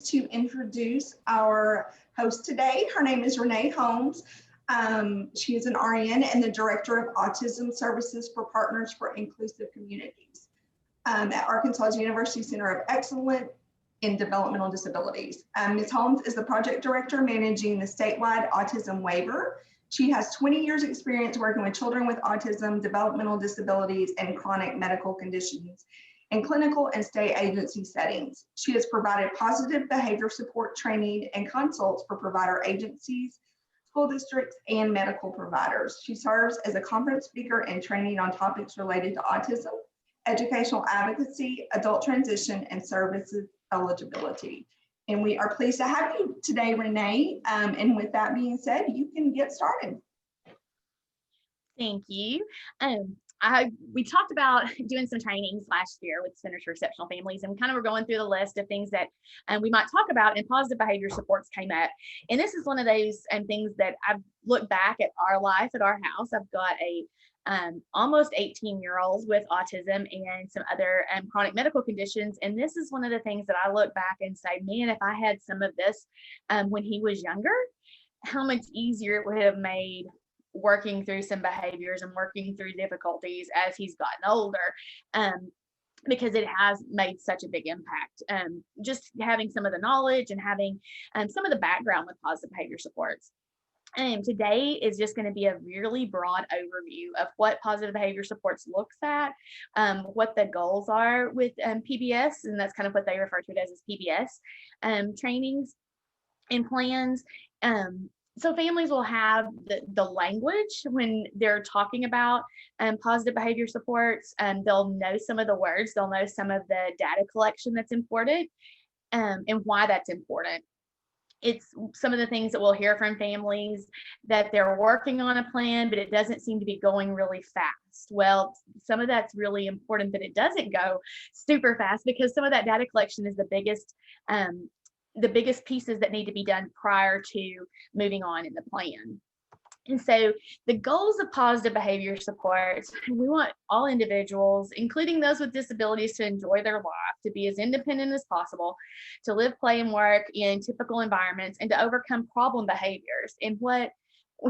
to introduce our host today. Her name is Renee Holmes. She is an RN and the Director of Autism Services for Partners for Inclusive Communities at Arkansas University Center of Excellence in Developmental Disabilities. Ms. Holmes is the Project Director managing the statewide autism waiver. She has 20 years experience working with children with autism, developmental disabilities, and chronic medical conditions in clinical and state agency settings. She has provided positive behavior support training and consults for provider agencies, school districts, and medical providers. She serves as a conference speaker and training on topics related to autism, educational advocacy, adult transition, and services eligibility. And we are pleased to have you today, Renee. And with that being said, you can get started. Thank you. We talked about doing some trainings last year with Centers for Exceptional Families, and we kind of were going through the list of things that we might talk about, and positive behavior supports came up. And this is one of those things that I've looked back at our life at our house. I've got a almost 18-year-olds with autism and some other chronic medical conditions. And this is one of the things that I look back and say, man, if I had some of this when he was younger, how much easier it would have made working through some behaviors and working through difficulties as he's gotten older. Because it has made such a big impact. Just having some of the knowledge and having some of the background with positive behavior supports. Today is just going to be a really broad overview of what positive behavior supports looks at, what the goals are with PBS, and that's kind of what they refer to it as PBS trainings and plans. So families will have the language when they're talking about positive behavior supports, and they'll know some of the words, they'll know some of the data collection that's important, and why that's important. It's some of the things that we'll hear from families that they're working on a plan, but it doesn't seem to be going really fast. Well, some of that's really important that it doesn't go super fast, because some of that data collection is the biggest pieces that need to be done prior to moving on in the plan. And so the goals of positive behavior supports, we want all individuals, including those with disabilities, to enjoy their life, to be as independent as possible, to live, play, and work in typical environments, and to overcome problem behaviors. And what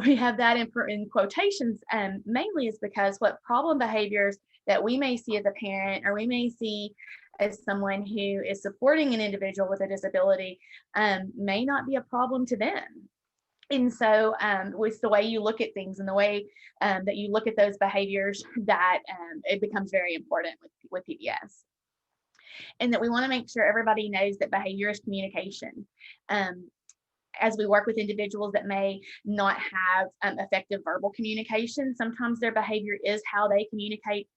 we have that in quotations mainly is because what problem behaviors that we may see as a parent, or we may see as someone who is supporting an individual with a disability, may not be a problem to them. And so with the way you look at things and the way that you look at those behaviors, that it becomes very important with PBS. And that we want to make sure everybody knows that behavior is communication. As we work with individuals that may not have effective verbal communication, sometimes their behavior is how they communicate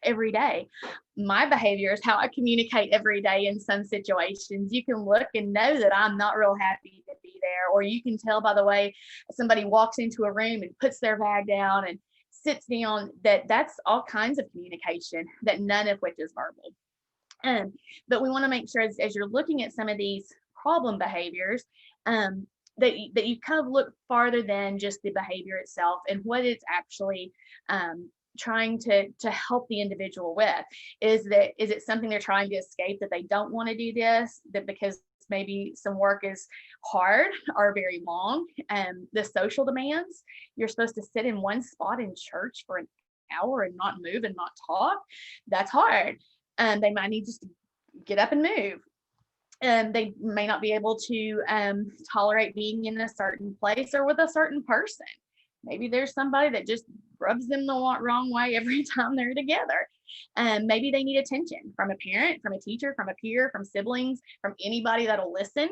every day. My behavior is how I communicate every day in some situations. You can look and know that I'm not real happy to be there, or you can tell by the way somebody walks into a room and puts their bag down and sits down, that's all kinds of communication, that none of which is verbal. But we want to make sure as you're looking at some of these problem behaviors, that you kind of look farther than just the behavior itself and what it's actually trying to help the individual with. Is it something they're trying to escape, that they don't want to do this, that because maybe some work is hard or very long, the social demands, you're supposed to sit in one spot in church for an hour and not move and not talk, that's hard. They might need just to get up and move. They may not be able to tolerate being in a certain place or with a certain person. Maybe there's somebody that just rubs them the wrong way every time they're together. Maybe they need attention from a parent, from a teacher, from a peer, from siblings, from anybody that'll listen,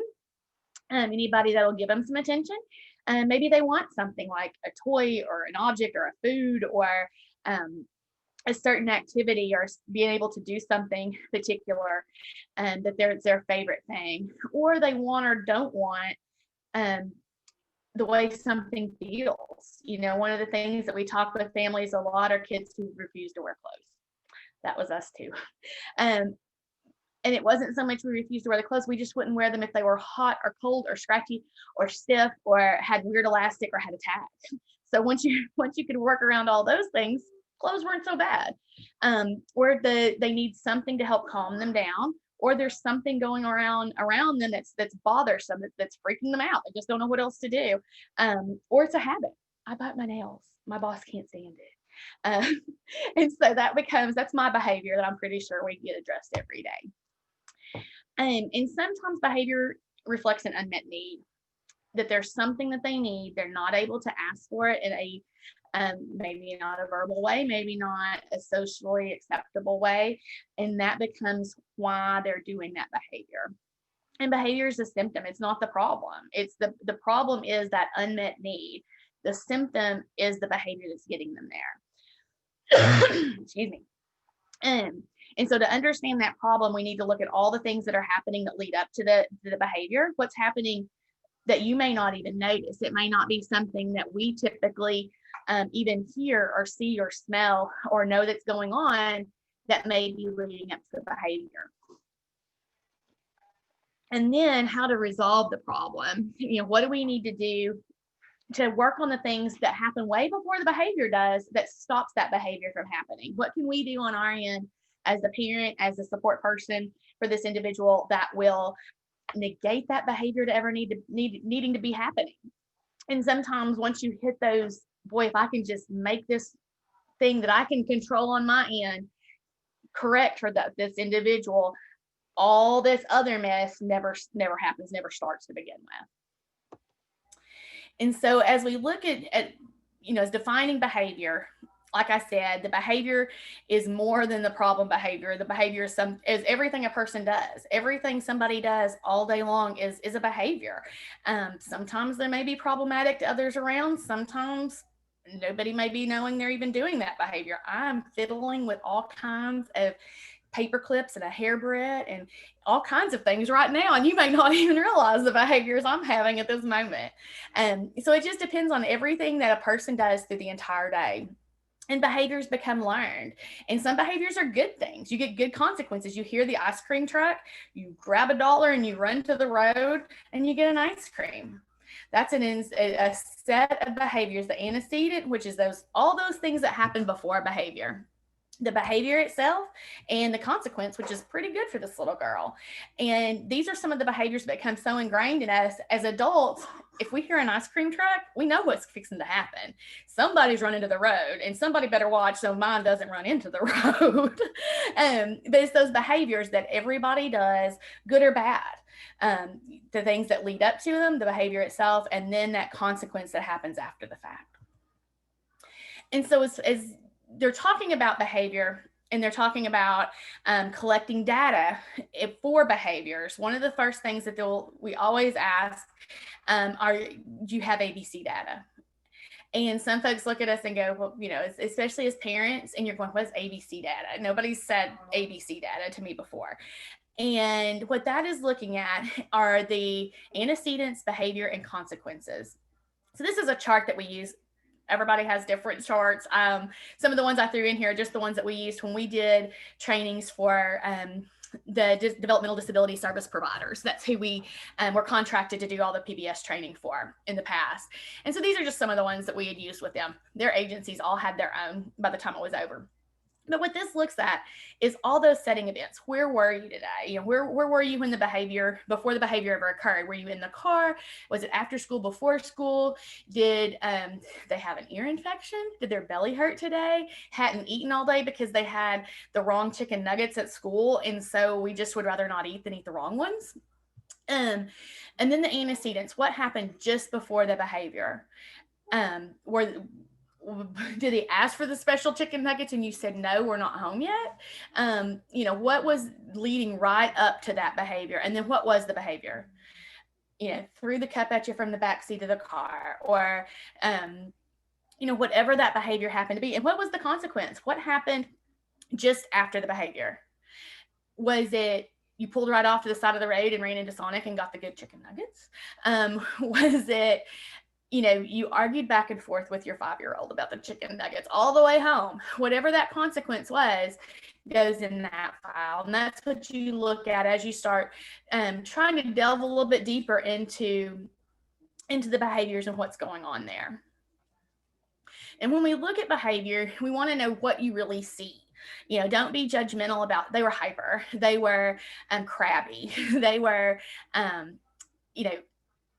anybody that'll give them some attention. Maybe they want something like a toy or an object or a food or a certain activity, or being able to do something particular that it's their favorite thing, or they want or don't want the way something feels. One of the things that we talk with families a lot are kids who refuse to wear clothes. That was us too. And it wasn't so much we refused to wear the clothes, we just wouldn't wear them if they were hot or cold or scratchy or stiff or had weird elastic or had a tag. So once you could work around all those things, clothes weren't so bad. Or they need something to help calm them down, or there's something going around them that's bothersome, that's freaking them out. They just don't know what else to do. Or it's a habit. I bite my nails. My boss can't stand it. And so that's my behavior that I'm pretty sure we get addressed every day. And sometimes behavior reflects an unmet need, that there's something that they need, they're not able to ask for it in a maybe not a verbal way, maybe not a socially acceptable way, and that becomes why they're doing that behavior. And behavior is a symptom, it's not the problem. It's the problem is that unmet need. The symptom is the behavior that's getting them there. Excuse me. And so to understand that problem, we need to look at all the things that are happening that lead up to the behavior. What's happening that you may not even notice. It may not be something that we typically even hear or see or smell or know that's going on that may be leading up to the behavior. And then how to resolve the problem. What do we need to do to work on the things that happen way before the behavior does that stops that behavior from happening? What can we do on our end as a parent, as a support person for this individual that will negate that behavior to ever needing to be happening? And sometimes once you hit those, boy, if I can just make this thing that I can control on my end correct for this individual, all this other mess never happens, never starts to begin with. And so as we look at as defining behavior, like I said, the behavior is more than the problem behavior. The behavior is everything a person does. Everything somebody does all day long is a behavior. Sometimes they may be problematic to others around. Sometimes nobody may be knowing they're even doing that behavior. I'm fiddling with all kinds of paper clips and a hairbreadth and all kinds of things right now, and you may not even realize the behaviors I'm having at this moment. So it just depends on everything that a person does through the entire day. And behaviors become learned. And some behaviors are good things. You get good consequences. You hear the ice cream truck, you grab $1 and you run to the road and you get an ice cream. That's a set of behaviors. The antecedent, which is all those things that happen before behavior. The behavior itself and the consequence, which is pretty good for this little girl. And these are some of the behaviors that become so ingrained in us as adults. If we hear an ice cream truck, we know what's fixing to happen. Somebody's running to the road, and somebody better watch so mine doesn't run into the road. But it's those behaviors that everybody does, good or bad. The things that lead up to them, the behavior itself, and then that consequence that happens after the fact. And so as they're talking about behavior, and they're talking about collecting data for behaviors, one of the first things that we always ask do you have ABC data? And some folks look at us and go, well, especially as parents, and you're going, what is ABC data? Nobody's said ABC data to me before. And what that is looking at are the antecedents, behavior, and consequences. So this is a chart that we use. Everybody has different charts. Some of the ones I threw in here are just the ones that we used when we did trainings for the developmental disability service providers. That's who we were contracted to do all the PBS training for in the past. And so these are just some of the ones that we had used with them. Their agencies all had their own by the time it was over. But what this looks at is all those setting events. Where were you today? Where were you when before the behavior ever occurred? Were you in the car? Was it after school, before school? Did they have an ear infection? Did their belly hurt today? Hadn't eaten all day because they had the wrong chicken nuggets at school, and so we just would rather not eat than eat the wrong ones. And then the antecedents. What happened just before the behavior? Did they ask for the special chicken nuggets and you said, no, we're not home yet? What was leading right up to that behavior? And then what was the behavior? Threw the cup at you from the backseat of the car, or, whatever that behavior happened to be. And what was the consequence? What happened just after the behavior? Was it you pulled right off to the side of the road and ran into Sonic and got the good chicken nuggets? Was it, you argued back and forth with your 5-year-old about the chicken nuggets all the way home? Whatever that consequence was goes in that file. And that's what you look at as you start trying to delve a little bit deeper into the behaviors and what's going on there. And when we look at behavior, we want to know what you really see. Don't be judgmental about, they were hyper, they were crabby, they were,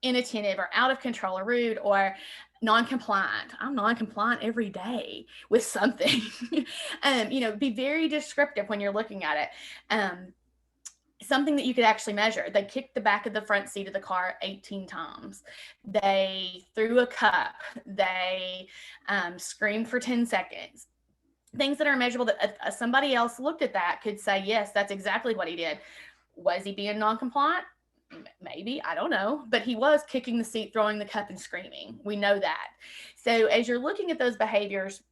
inattentive or out of control or rude or non-compliant. I'm non-compliant every day with something. Be very descriptive when you're looking at it. Something that you could actually measure. They kicked the back of the front seat of the car 18 times. They threw a cup. They screamed for 10 seconds. Things that are measurable that somebody else looked at that could say, yes, that's exactly what he did. Was he being non-compliant? Maybe, I don't know, but he was kicking the seat, throwing the cup, and screaming. We know that. So as you're looking at those behaviors,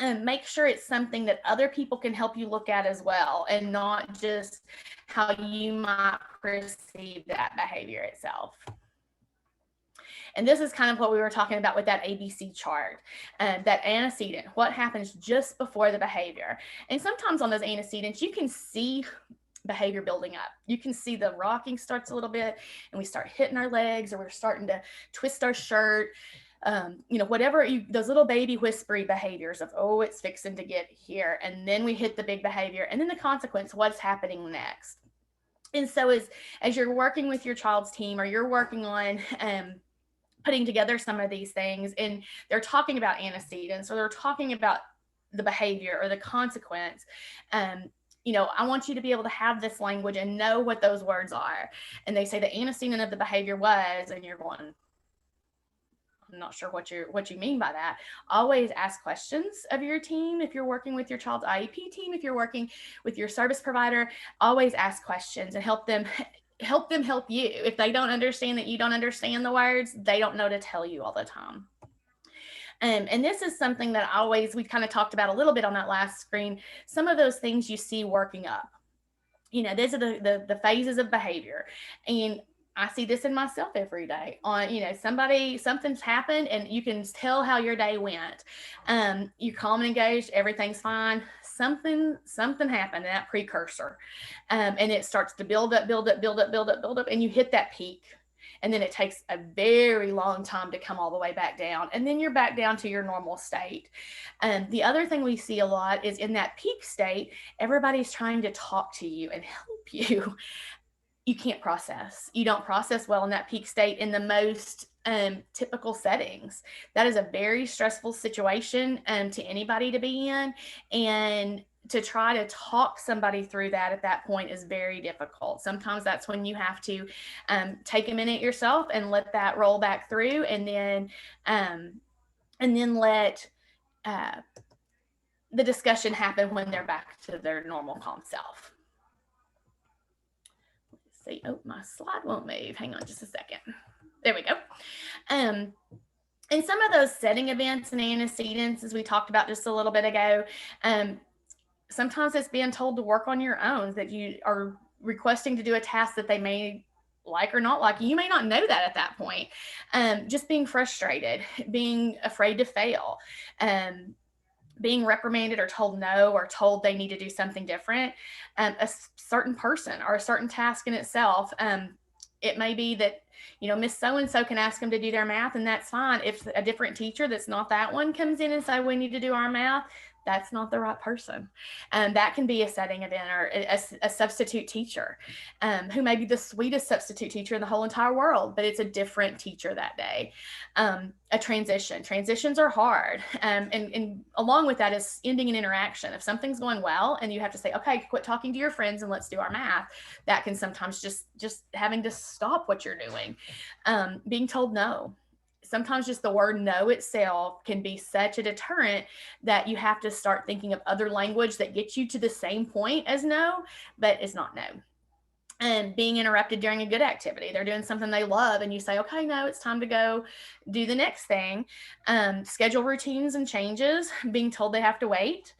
make sure it's something that other people can help you look at as well, and not just how you might perceive that behavior itself. And this is kind of what we were talking about with that ABC chart, that antecedent, what happens just before the behavior. And sometimes on those antecedents, you can see behavior building up. You can see the rocking starts a little bit, and we start hitting our legs, or we're starting to twist our shirt. Whatever those little baby whispery behaviors of, oh, it's fixing to get here. And then we hit the big behavior, and then the consequence, what's happening next. And so as you're working with your child's team, or you're working on putting together some of these things, and they're talking about antecedents, or they're talking about the behavior or the consequence, I want you to be able to have this language and know what those words are. And they say the antecedent of the behavior was, and you're going, I'm not sure what you mean by that. Always ask questions of your team. If you're working with your child's IEP team, if you're working with your service provider, always ask questions and help them help you. If they don't understand that you don't understand the words, they don't know to tell you all the time. And this is something that we kind of talked about a little bit on that last screen. Some of those things you see working up. These are the phases of behavior. And I see this in myself every day. Something's happened, and you can tell how your day went. You're calm and engaged, everything's fine. Something happened, that precursor. And it starts to build up, and you hit that peak. And then it takes a very long time to come all the way back down. And then you're back down to your normal state. The other thing we see a lot is in that peak state, everybody's trying to talk to you and help you. You can't process. You don't process well in that peak state in the most typical settings. That is a very stressful situation to anybody to be in. And to try to talk somebody through that at that point is very difficult. Sometimes that's when you have to take a minute yourself and let that roll back through, and then let the discussion happen when they're back to their normal calm self. Let's see. Oh, my slide won't move. Hang on just a second. There we go. And some of those setting events and antecedents, as we talked about just a little bit ago, sometimes it's being told to work on your own, that you are requesting to do a task that they may like or not like. You may not know that at that point. Just being frustrated, being afraid to fail, being reprimanded or told no, or told they need to do something different. A certain person or a certain task in itself. It may be that, Miss So-and-so can ask them to do their math, and that's fine. If a different teacher that's not that one comes in and say, we need to do our math, that's not the right person. And that can be a setting event, or a substitute teacher who may be the sweetest substitute teacher in the whole entire world, but it's a different teacher that day. A transition. Transitions are hard. And along with that is ending an interaction. If something's going well and you have to say, okay, quit talking to your friends and let's do our math, that can sometimes just having to stop what you're doing. Being told no. Sometimes just the word no itself can be such a deterrent that you have to start thinking of other language that gets you to the same point as no, but it's not no. And being interrupted during a good activity. They're doing something they love, and you say, okay, no, it's time to go do the next thing. Schedule routines and changes, being told they have to wait.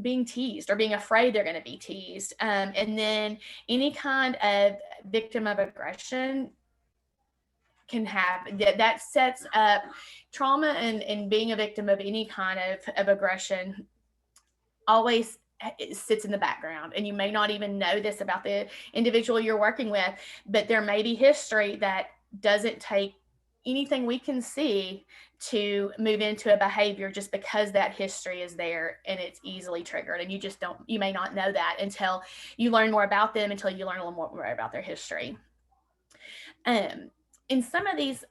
Being teased or being afraid they're going to be teased. And then any kind of victim of aggression can have that sets up trauma, and being a victim of any kind of aggression always sits in the background. And you may not even know this about the individual you're working with, but there may be history that doesn't take anything we can see to move into a behavior just because that history is there and it's easily triggered. And you may not know that until you learn more about them, until you learn a little more about their history. In some of these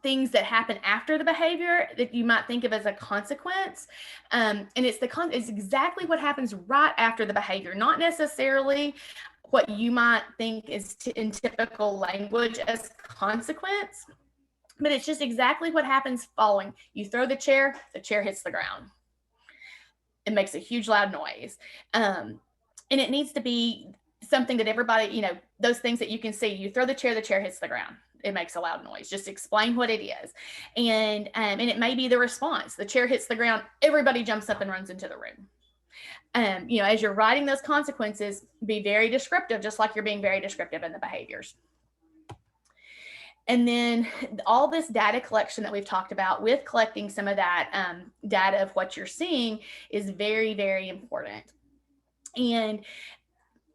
things that happen after the behavior that you might think of as a consequence. And it's exactly what happens right after the behavior, not necessarily what you might think is in typical language as consequence, but it's just exactly what happens following. You throw the chair hits the ground. It makes a huge loud noise. And it needs to be something that everybody, those things that you can see. You throw the chair hits the ground. It makes a loud noise. Just explain what it is. And it may be the response. The chair hits the ground, everybody jumps up and runs into the room. As you're writing those consequences, be very descriptive, just like you're being very descriptive in the behaviors. And then all this data collection that we've talked about with collecting some of that data of what you're seeing is very, very important. And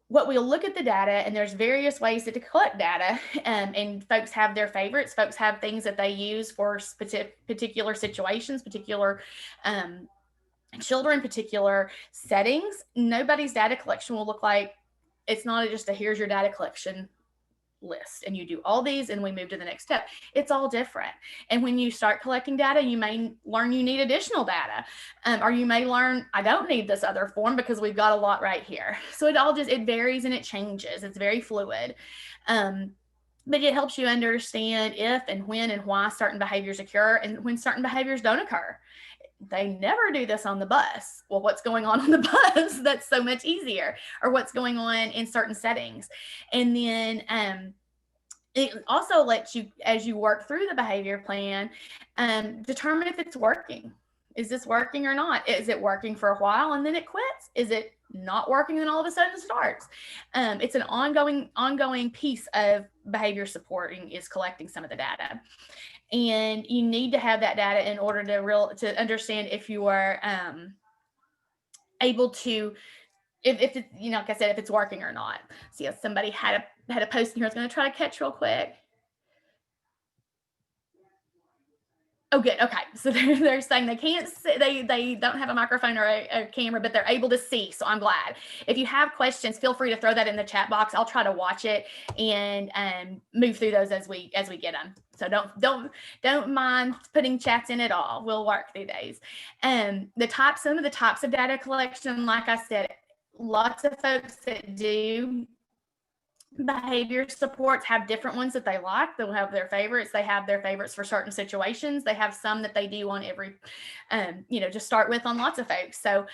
what we'll look at the data, and there's various ways to collect data, and folks have their favorites. Folks have things that they use for particular situations, particular children, particular settings. Nobody's data collection will look like, it's not just a here's your data collection list and you do all these and we move to the next step. It's all different. And when you start collecting data, you may learn you need additional data, or you may learn I don't need this other form because we've got a lot right here. So it varies and it changes. It's very fluid. But it helps you understand if and when and why certain behaviors occur and when certain behaviors don't occur. They never do this on the bus. Well, what's going on the bus? That's so much easier. Or what's going on in certain settings. And then it also lets you, as you work through the behavior plan, determine if it's working. Is this working or not? Is it working for a while and then it quits? Is it not working and all of a sudden starts? It's an ongoing piece of behavior supporting is collecting some of the data. And you need to have that data in order to understand if you are able to, if it's, like I said, if it's working or not. See, if somebody had a post in here, I was going to try to catch real quick. Oh, good. Okay. So they're saying they can't see, they don't have a microphone or a camera, but they're able to see. So I'm glad. If you have questions, feel free to throw that in the chat box. I'll try to watch it and move through those as we get them. So don't mind putting chats in at all. We'll work through those. Some of the types of data collection, like I said, lots of folks that do behavior supports have different ones that they like. They'll have their favorites. They have their favorites for certain situations. They have some that they do on every, just start with on lots of folks. So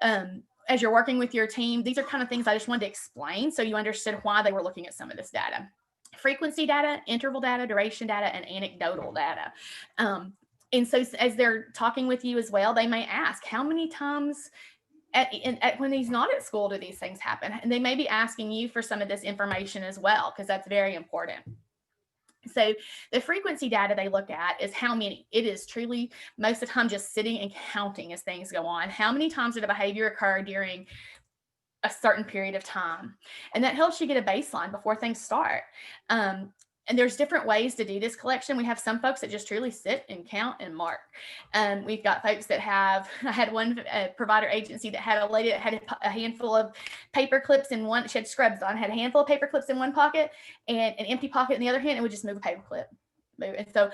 as you're working with your team, these are kind of things I just wanted to explain so you understood why they were looking at some of this data. Frequency data, interval data, duration data, and anecdotal data. And so as they're talking with you as well, they may ask, how many times when he's not at school do these things happen? And they may be asking you for some of this information as well, because that's very important. So the frequency data they look at is how many. It is truly most of the time just sitting and counting as things go on. How many times did a behavior occur during a certain period of time? And that helps you get a baseline before things start. And there's different ways to do this collection. We have some folks that just truly sit and count and mark. We've got folks that I had one provider agency that had a lady that had a handful of paper clips in one, she had scrubs on, had a handful of paper clips in one pocket and an empty pocket in the other hand, and would just move a paper clip. And so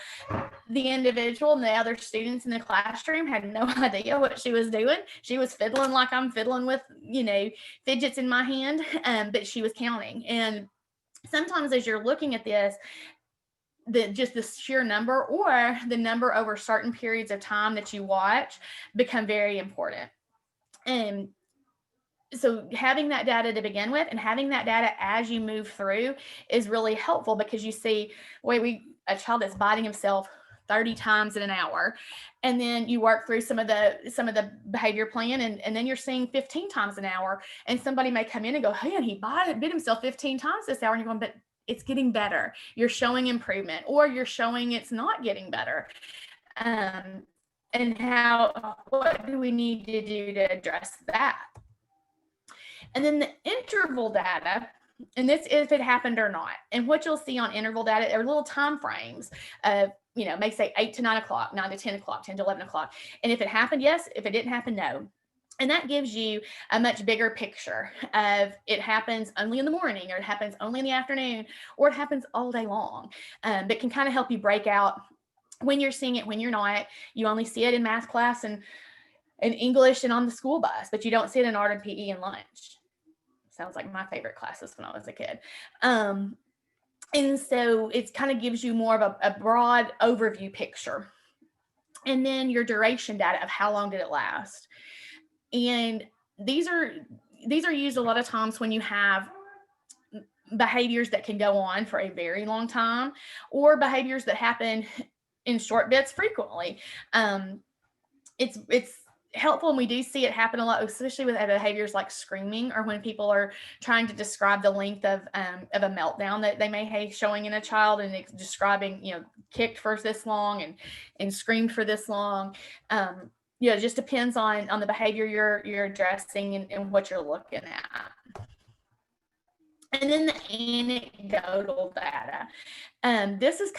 the individual and the other students in the classroom had no idea what she was doing. She was fiddling like I'm fiddling with, fidgets in my hand, but she was counting. And sometimes as you're looking at this, just the sheer number or the number over certain periods of time that you watch become very important. And so having that data to begin with and having that data as you move through is really helpful, because you see, a child that's biting himself 30 times in an hour, and then you work through some of the behavior plan, and then you're seeing 15 times an hour, and somebody may come in and go, hey, and he bit himself 15 times this hour, and you're going, but it's getting better. You're showing improvement, or you're showing it's not getting better. And what do we need to do to address that? And then the interval data And this if it happened or not. And what you'll see on interval data are little time frames of, may say 8 to 9 o'clock, 9 to 10 o'clock, 10 to 11 o'clock. And if it happened, yes. If it didn't happen, no. And that gives you a much bigger picture of it happens only in the morning, or it happens only in the afternoon, or it happens all day long. That can kind of help you break out when you're seeing it, when you're not. You only see it in math class and in English and on the school bus, but you don't see it in art and PE and lunch. Sounds like my favorite classes when I was a kid. And so it kind of gives you more of a broad overview picture. And then your duration data of how long did it last. And these are used a lot of times when you have behaviors that can go on for a very long time, or behaviors that happen in short bits frequently. It's helpful, and we do see it happen a lot, especially with behaviors like screaming, or when people are trying to describe the length of a meltdown that they may have showing in a child, and it's describing, kicked for this long and screamed for this long. It just depends on the behavior you're addressing and what you're looking at. And then the anecdotal data. This is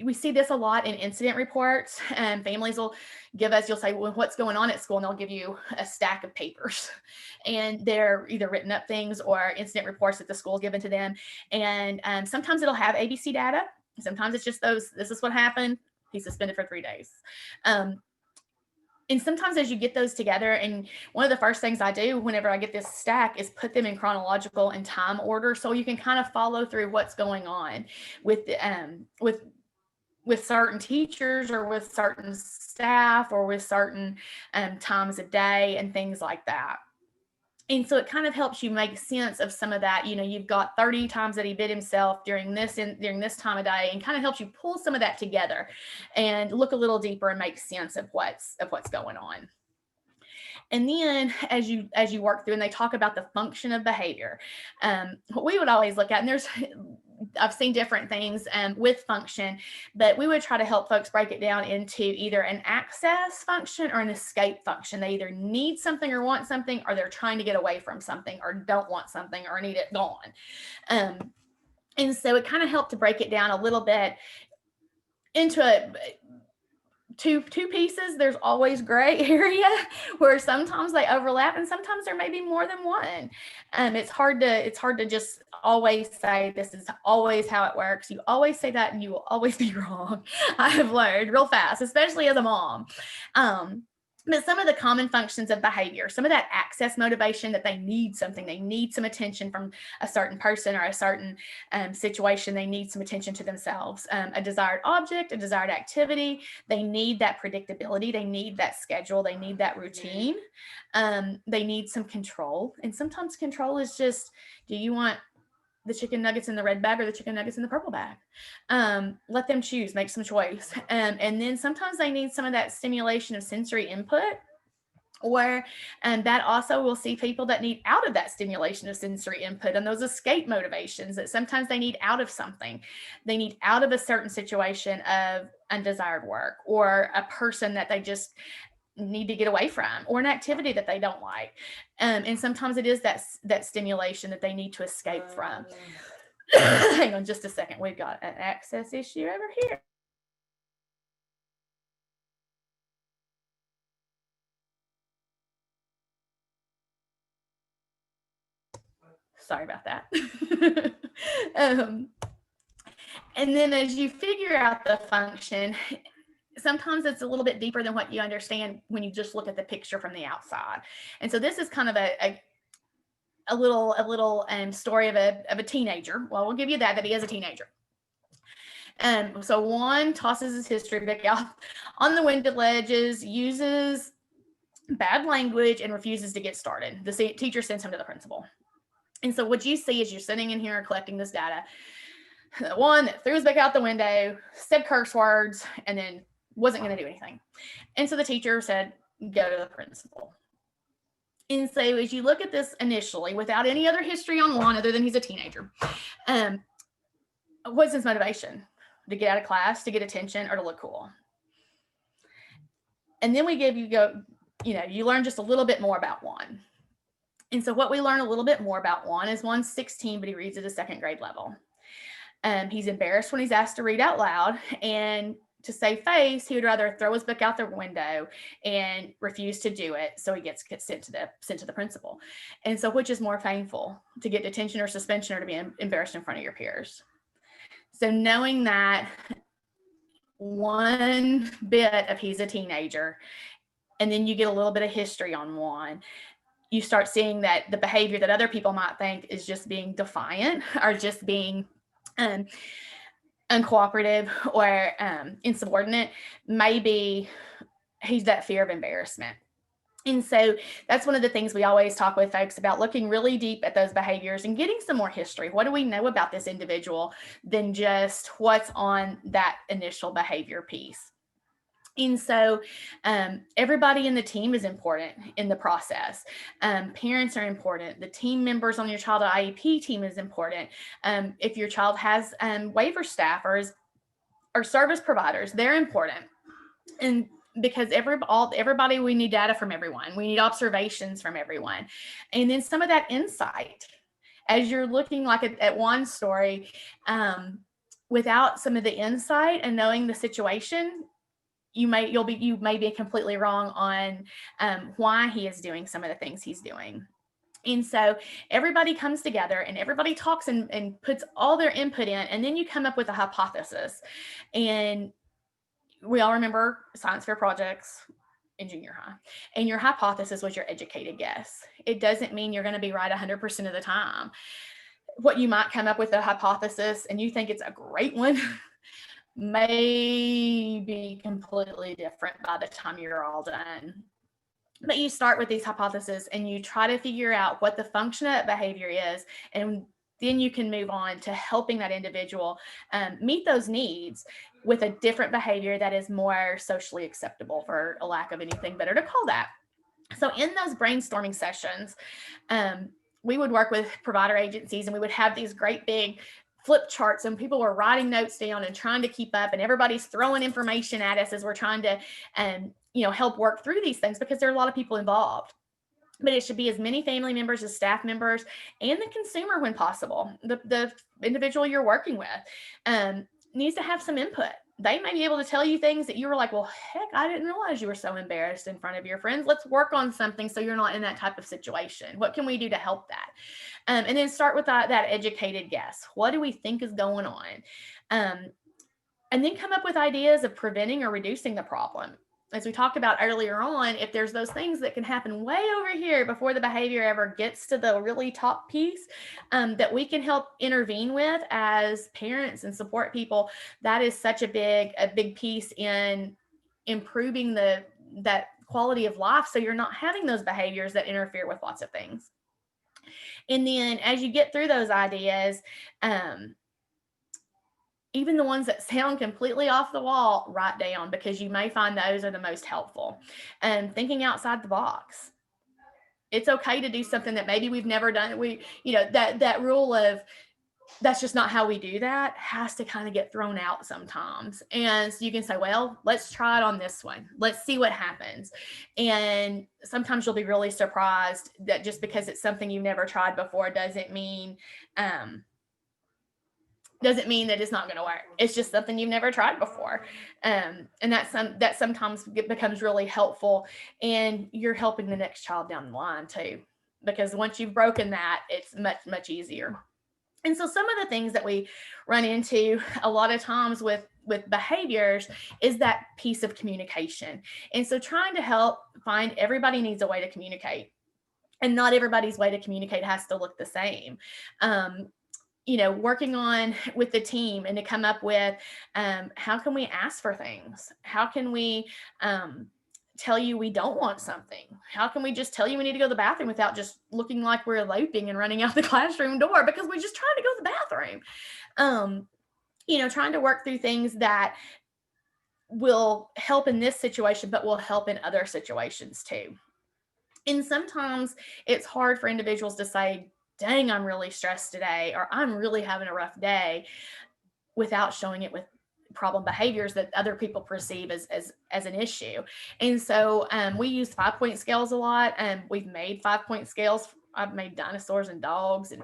we see this a lot in incident reports. Families will give us, you'll say, well, what's going on at school? And they'll give you a stack of papers. And they're either written up things or incident reports that the school's given to them. And sometimes it'll have ABC data. Sometimes it's just this is what happened. He's suspended for 3 days. And sometimes as you get those together, and one of the first things I do whenever I get this stack is put them in chronological and time order, so you can kind of follow through what's going on with certain teachers, or with certain staff, or with certain times a day and things like that. And so it kind of helps you make sense of some of that. You've got 30 times that he bit himself during this time of day, and kind of helps you pull some of that together and look a little deeper and make sense of what's going on. And then as you work through, and they talk about the function of behavior, what we would always look at, and I've seen different things with function, but we would try to help folks break it down into either an access function or an escape function. They either need something or want something, or they're trying to get away from something, or don't want something, or need it gone. And so it kind of helped to break it down a little bit into two pieces. There's always gray area where sometimes they overlap, and sometimes there may be more than one. It's hard to just always say this is always how it works. You always say that, and you will always be wrong. I have learned real fast, especially as a mom. But some of the common functions of behavior, some of that access motivation, that they need something, they need some attention from a certain person or a certain situation, they need some attention to themselves, a desired object, a desired activity, they need that predictability, they need that schedule, they need that routine, they need some control. And sometimes control is just, do you want the chicken nuggets in the red bag or the chicken nuggets in the purple bag? Let them choose, make some choice. And then sometimes they need some of that stimulation of sensory input, or that also we'll see people that need out of that stimulation of sensory input, and those escape motivations that sometimes they need out of something. They need out of a certain situation of undesired work, or a person that they just need to get away from, or an activity that they don't like. And sometimes it is that stimulation that they need to escape from. Hang on just a second. We've got an access issue over here. Sorry about that. And then as you figure out the function, sometimes it's a little bit deeper than what you understand when you just look at the picture from the outside. And so this is kind of a little story of a teenager. Well, we'll give you that he is a teenager. So one tosses his history book out on the window ledges, uses bad language, and refuses to get started. The teacher sends him to the principal. And so what you see is you're sitting in here collecting this data. The one that threw his book out the window, said curse words, and then wasn't going to do anything. And so the teacher said, go to the principal. And so as you look at this initially, without any other history on one other than he's a teenager, what's his motivation? To get out of class, to get attention, or to look cool? And then we you learn just a little bit more about one. And so what we learn a little bit more about Juan is Juan's 16, but he reads at a second grade level. He's embarrassed when he's asked to read out loud, and to save face, he would rather throw his book out the window and refuse to do it, so he gets sent to the principal. And so, which is more painful, to get detention or suspension, or to be embarrassed in front of your peers? So knowing that one bit of he's a teenager, and then you get a little bit of history on Juan, you start seeing that the behavior that other people might think is just being defiant or just being uncooperative or insubordinate, maybe he's that fear of embarrassment. And so that's one of the things we always talk with folks about, looking really deep at those behaviors and getting some more history. What do we know about this individual than just what's on that initial behavior piece? And so everybody in the team is important in the process. Parents are important. The team members on your child IEP team is important. If your child has waiver staffers or service providers, they're important. And because everybody, we need data from everyone. We need observations from everyone. And then some of that insight, as you're looking like at one story, without some of the insight and knowing the situation, you may be completely wrong on why he is doing some of the things he's doing. And so everybody comes together and everybody talks and puts all their input in, and then you come up with a hypothesis. And we all remember science fair projects in junior high, and your hypothesis was your educated guess. It doesn't mean you're going to be right 100% of the time. What you might come up with a hypothesis and you think it's a great one may be completely different by the time you're all done. But you start with these hypotheses and you try to figure out what the function of that behavior is, and then you can move on to helping that individual meet those needs with a different behavior that is more socially acceptable, for a lack of anything better to call that. So in those brainstorming sessions, we would work with provider agencies, and we would have these great big flip charts, and people were writing notes down and trying to keep up, and everybody's throwing information at us as we're trying to help work through these things, because there are a lot of people involved. But it should be as many family members as staff members, and the consumer when possible. The individual you're working with needs to have some input. They may be able to tell you things that you were like, well, heck, I didn't realize you were so embarrassed in front of your friends. Let's work on something so you're not in that type of situation. What can we do to help that? And then start with that educated guess. What do we think is going on? And then come up with ideas of preventing or reducing the problem. As we talked about earlier on, if there's those things that can happen way over here before the behavior ever gets to the really top piece, that we can help intervene with as parents and support people, that is such a big piece in improving that quality of life, so you're not having those behaviors that interfere with lots of things. And then as you get through those ideas, even the ones that sound completely off the wall, write down, because you may find those are the most helpful. And thinking outside the box. It's okay to do something that maybe we've never done. That rule of that's just not how we do that has to kind of get thrown out sometimes. And so you can say, well, let's try it on this one. Let's see what happens. And sometimes you'll be really surprised that just because it's something you've never tried before doesn't mean that it's not going to work. It's just something you've never tried before. And that sometimes becomes really helpful, and you're helping the next child down the line too, because once you've broken that, it's much, much easier. And so some of the things that we run into a lot of times with behaviors is that piece of communication. And so trying to help find, everybody needs a way to communicate, and not everybody's way to communicate has to look the same. Working on with the team and to come up with how can we ask for things? How can we tell you we don't want something? How can we just tell you we need to go to the bathroom without just looking like we're eloping and running out the classroom door because we're just trying to go to the bathroom? Trying to work through things that will help in this situation, but will help in other situations too. And sometimes it's hard for individuals to say, dang, I'm really stressed today, or I'm really having a rough day, without showing it with problem behaviors that other people perceive as an issue. And so we use 5-point scales a lot, and we've made 5-point scales I've made dinosaurs and dogs and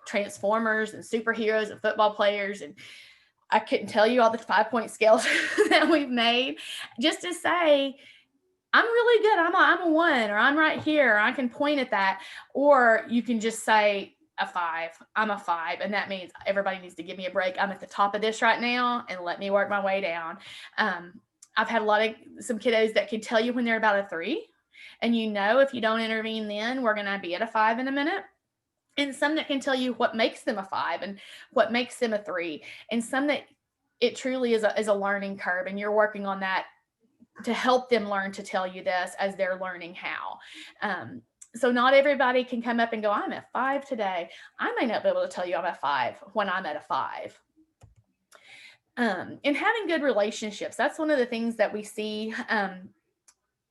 transformers and superheroes and football players, and I couldn't tell you all the 5-point scales that we've made, just to say, I'm really good. I'm a 1, or I'm right here. Or I can point at that. Or you can just say a 5. I'm a 5. And that means everybody needs to give me a break. I'm at the top of this right now and let me work my way down. I've had some kiddos that can tell you when they're about a 3. And if you don't intervene then, we're going to be at a 5 in a minute. And some that can tell you what makes them a 5 and what makes them a 3. And some that it truly is a learning curve, and you're working on that to help them learn to tell you this as they're learning how. So not everybody can come up and go, I'm at 5 today. I may not be able to tell you I'm at 5 when I'm at a 5. And having good relationships, that's one of the things that we see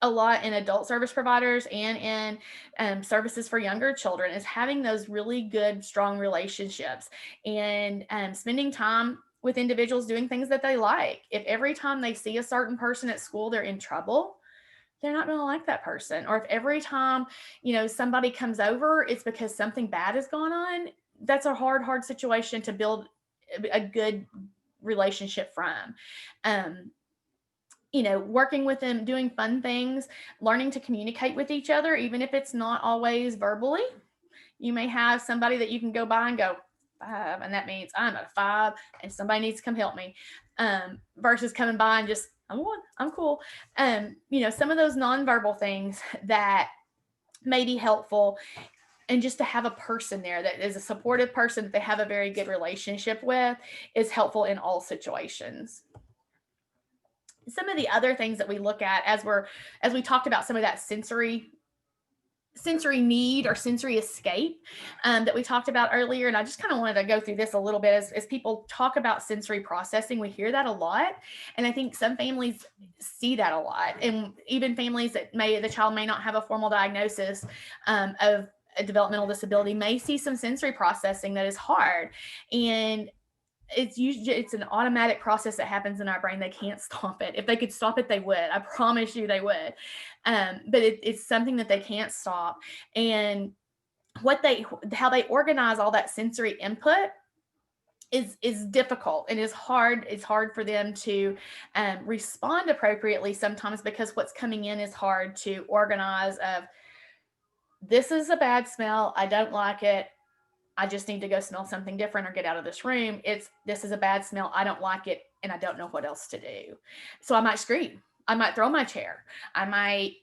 a lot in adult service providers and in services for younger children, is having those really good, strong relationships, and spending time with individuals doing things that they like. If every time they see a certain person at school, they're in trouble, they're not going to like that person. Or if every time, somebody comes over, it's because something bad has gone on, that's a hard situation to build a good relationship from. Working with them, doing fun things, learning to communicate with each other, even if it's not always verbally. You may have somebody that you can go by and go, 5, and that means I'm at a 5 and somebody needs to come help me, versus coming by and just, I'm 1, I'm cool. Some of those nonverbal things that may be helpful, and just to have a person there that is a supportive person that they have a very good relationship with, is helpful in all situations. Some of the other things that we look at as we talked about some of that sensory need or sensory escape that we talked about earlier. And I just kind of wanted to go through this a little bit as people talk about sensory processing. We hear that a lot. And I think some families see that a lot. And even families that the child may not have a formal diagnosis of a developmental disability may see some sensory processing that is hard. And it's an automatic process that happens in our brain. They can't stop it. If they could stop it, they would. I promise you they would. But it's something that they can't stop. And how they organize all that sensory input is difficult, and is hard. It's hard for them to respond appropriately sometimes, because what's coming in is hard to organize. This is a bad smell. I don't like it. I just need to go smell something different or get out of this room. This is a bad smell. I don't like it, and I don't know what else to do. So I might scream. I might throw my chair. I might,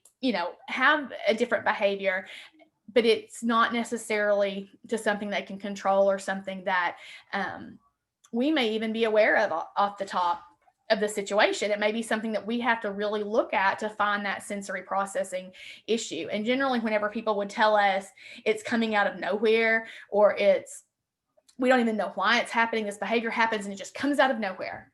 have a different behavior, but it's not necessarily to something they can control, or something that we may even be aware of off the top of the situation. It may be something that we have to really look at to find that sensory processing issue. And generally, whenever people would tell us it's coming out of nowhere, or we don't even know why it's happening, this behavior happens and it just comes out of nowhere.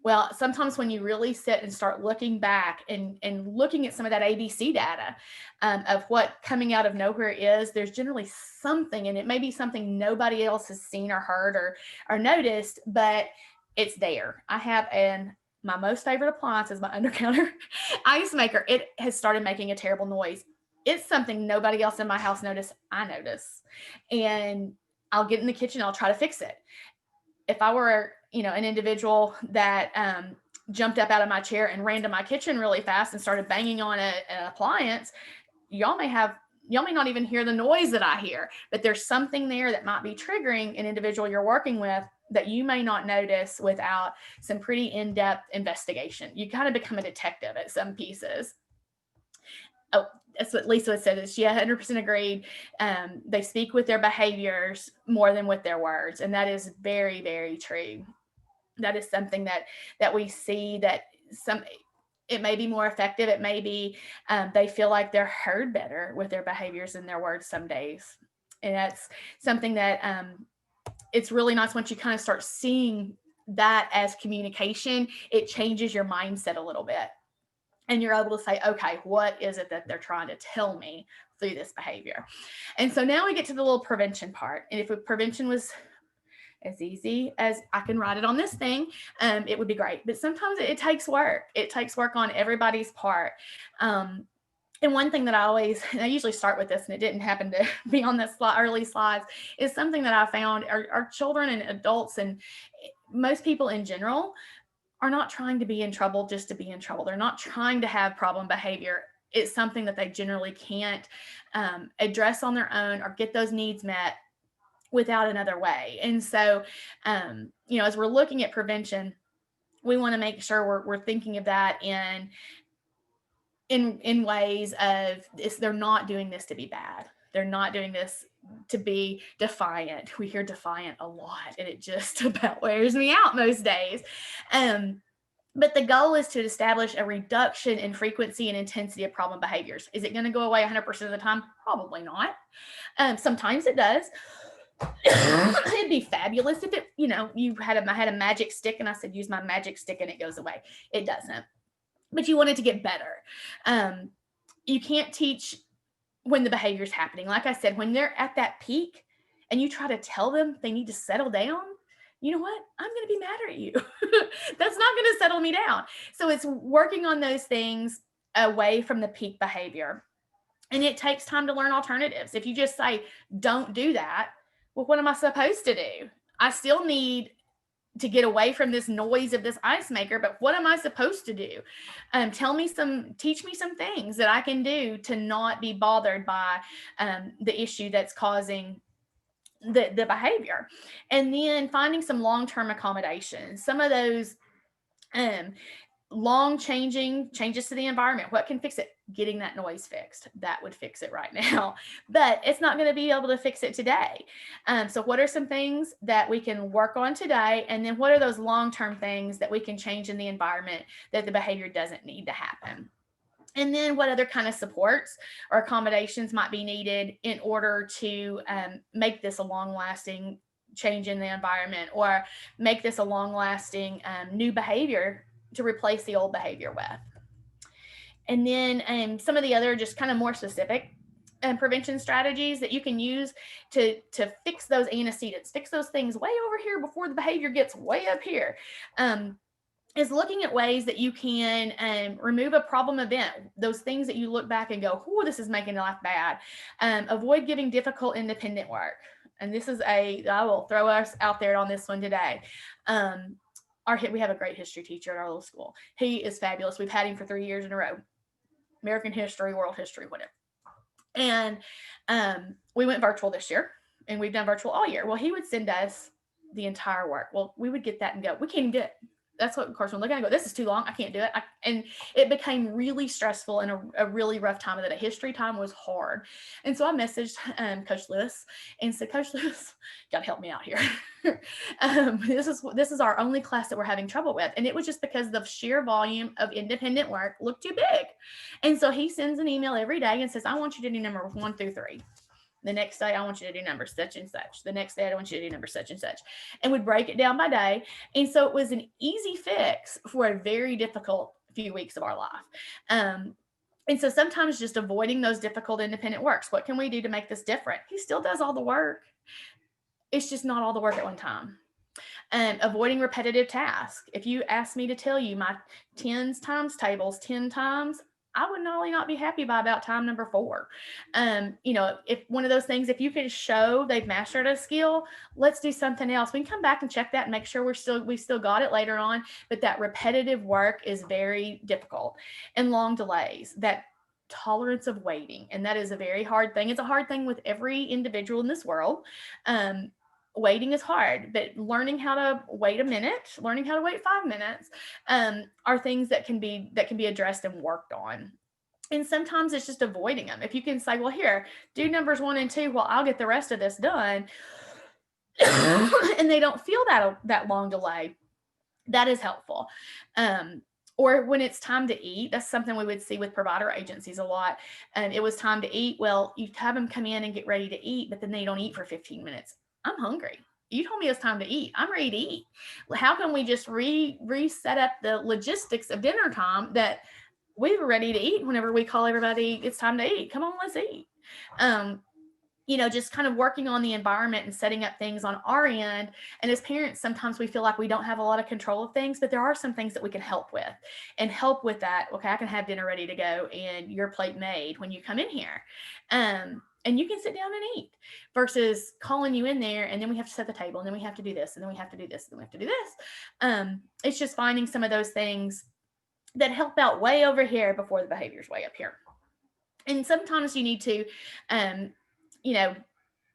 Well, sometimes when you really sit and start looking back and looking at some of that ABC data of what coming out of nowhere is, there's generally something, and it may be something nobody else has seen or heard or noticed, but it's there. I have my most favorite appliance is my under-counter ice maker. It has started making a terrible noise. It's something nobody else in my house noticed. I notice. And I'll get in the kitchen, I'll try to fix it. If I were, an individual that jumped up out of my chair and ran to my kitchen really fast and started banging on an appliance, y'all may not even hear the noise that I hear, but there's something there that might be triggering an individual you're working with that you may not notice without some pretty in-depth investigation. You kind of become a detective at some pieces. Oh, that's what Lisa said. She 100% agreed. They speak with their behaviors more than with their words. And that is very, very true. That is something that we see, that it may be more effective. It may be they feel like they're heard better with their behaviors than their words some days. And that's something that it's really nice once you kind of start seeing that as communication. It changes your mindset a little bit. And you're able to say, okay, what is it that they're trying to tell me through this behavior? And so now we get to the little prevention part. And if prevention was as easy as I can write it on this thing, it would be great. But sometimes it takes work. It takes work on everybody's part. And one thing that and I usually start with this, and it didn't happen to be on the early slides, is something that I found our children and adults and most people in general are not trying to be in trouble just to be in trouble. They're not trying to have problem behavior. It's something that they generally can't address on their own or get those needs met without another way. And so, as we're looking at prevention, we want to make sure we're thinking of that in ways of they're not doing this to be bad. They're not doing this to be defiant. We hear defiant a lot, and it just about wears me out most days. But the goal is to establish a reduction in frequency and intensity of problem behaviors. Is it going to go away 100% of the time? Probably not. Sometimes it does. It'd be fabulous if I had a magic stick and I said, use my magic stick and it goes away. It doesn't. But you want it to get better. You can't teach when the behavior is happening. Like I said, when they're at that peak and you try to tell them they need to settle down, you know what? I'm going to be mad at you. That's not going to settle me down. So it's working on those things away from the peak behavior. And it takes time to learn alternatives. If you just say, don't do that, well, what am I supposed to do? I still need to get away from this noise of this ice maker, but what am I supposed to do? Teach me some things that I can do to not be bothered by the issue that's causing the behavior. And then finding some long-term accommodations, some of those long changes to the environment. What can fix it? Getting that noise fixed. That would fix it right now, but it's not going to be able to fix it today. So what are some things that we can work on today? And then what are those long-term things that we can change in the environment that the behavior doesn't need to happen? And then what other kind of supports or accommodations might be needed in order to make this a long-lasting change in the environment, or make this a long-lasting new behavior to replace the old behavior with. And then some of the other just kind of more specific prevention strategies that you can use to fix those antecedents, fix those things way over here before the behavior gets way up here. Is looking at ways that you can remove a problem event, those things that you look back and go, oh, this is making life bad. Avoid giving difficult independent work. And this is I will throw us out there on this one today. We have a great history teacher at our little school. He is fabulous. We've had him for 3 years in a row. American history, world history, whatever. And we went virtual this year, and we've done virtual all year. Well, he would send us the entire work. Well, we would get that and go, we can't even do it. That's what, of course, when looking at it, I go, this is too long. I can't do it. And it became really stressful and a really rough time of it. A history time was hard. And so I messaged Coach Lewis and said, Coach Lewis, got to help me out here. This is our only class that we're having trouble with. And it was just because the sheer volume of independent work looked too big. And so he sends an email every day and says, I want you to do number 1 through 3. The next day, I want you to do numbers such and such. The next day, I want you to do numbers such and such. And we'd break it down by day. And so it was an easy fix for a very difficult few weeks of our life. And so sometimes just avoiding those difficult independent works. What can we do to make this different? He still does all the work. It's just not all the work at one time. Avoiding repetitive tasks. If you ask me to tell you my tens times tables 10 times, I would not be happy by about time number 4. If one of those things, if you can show they've mastered a skill, let's do something else. We can come back and check that and make sure we still got it later on. But that repetitive work is very difficult, and long delays, that tolerance of waiting. And that is a very hard thing. It's a hard thing with every individual in this world. Waiting is hard, but learning how to wait a minute, learning how to wait 5 minutes, are things that can be addressed and worked on. And sometimes it's just avoiding them. If you can say, well, here, do numbers 1 and 2, well, I'll get the rest of this done. And they don't feel that long delay. That is helpful. Or when it's time to eat, that's something we would see with provider agencies a lot. And it was time to eat. Well, you have them come in and get ready to eat, but then they don't eat for 15 minutes. I'm hungry. You told me it's time to eat. I'm ready to eat. How can we just reset up the logistics of dinner time that we were ready to eat whenever we call everybody, it's time to eat. Come on, let's eat. just kind of working on the environment and setting up things on our end. And as parents, sometimes we feel like we don't have a lot of control of things, but there are some things that we can help with, and help with that. Okay, I can have dinner ready to go and your plate made when you come in here. And you can sit down and eat, versus calling you in there and then we have to set the table and then we have to do this and then we have to do this and then we have to do this. It's just finding some of those things that help out way over here before the behavior's way up here. And sometimes you need to, you know,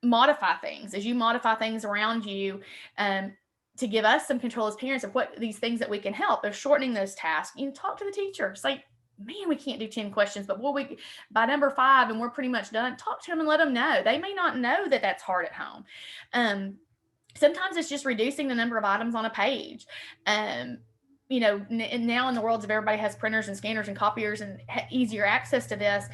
modify things. As you modify things around you, to give us some control as parents of what these things that we can help, of shortening those tasks. You talk to the teacher. It's like, man, we can't do 10 questions, but we by number 5 and we're pretty much done. Talk to them and let them know. They may not know that that's hard at home. Sometimes it's just reducing the number of items on a page. Now in the worlds of everybody has printers and scanners and copiers and easier access to this,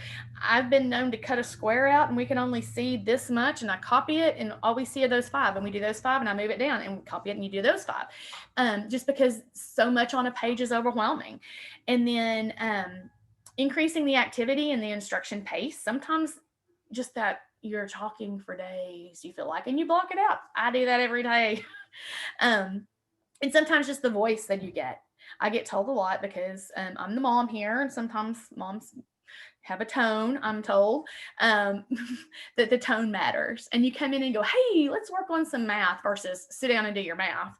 I've been known to cut a square out and we can only see this much, and I copy it and all we see are those 5, and we do those 5 and I move it down and copy it and you do those 5, just because so much on a page is overwhelming. And then increasing the activity and the instruction pace. Sometimes just that you're talking for days, you feel like, and you block it out. I do that every day. And sometimes just the voice that you get. I get told a lot because I'm the mom here, and sometimes moms have a tone, I'm told, that the tone matters. And you come in and go, hey, let's work on some math, versus sit down and do your math.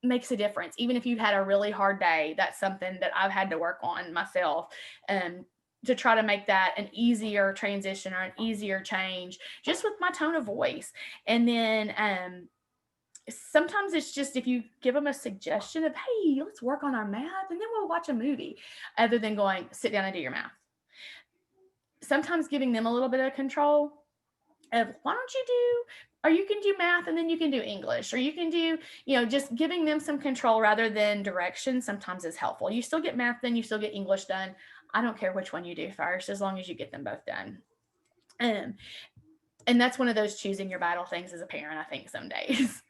Makes a difference. Even if you've had a really hard day, that's something that I've had to work on myself. To try to make that an easier transition or an easier change, just with my tone of voice. And then sometimes it's just if you give them a suggestion of, hey, let's work on our math and then we'll watch a movie, other than going, sit down and do your math. Sometimes giving them a little bit of control of, why don't you do, or you can do math and then you can do English, or you can do, just giving them some control rather than direction sometimes is helpful. You still get math done, you still get English done. I don't care which one you do first, as long as you get them both done. And that's one of those choosing your battle things as a parent, I think, some days.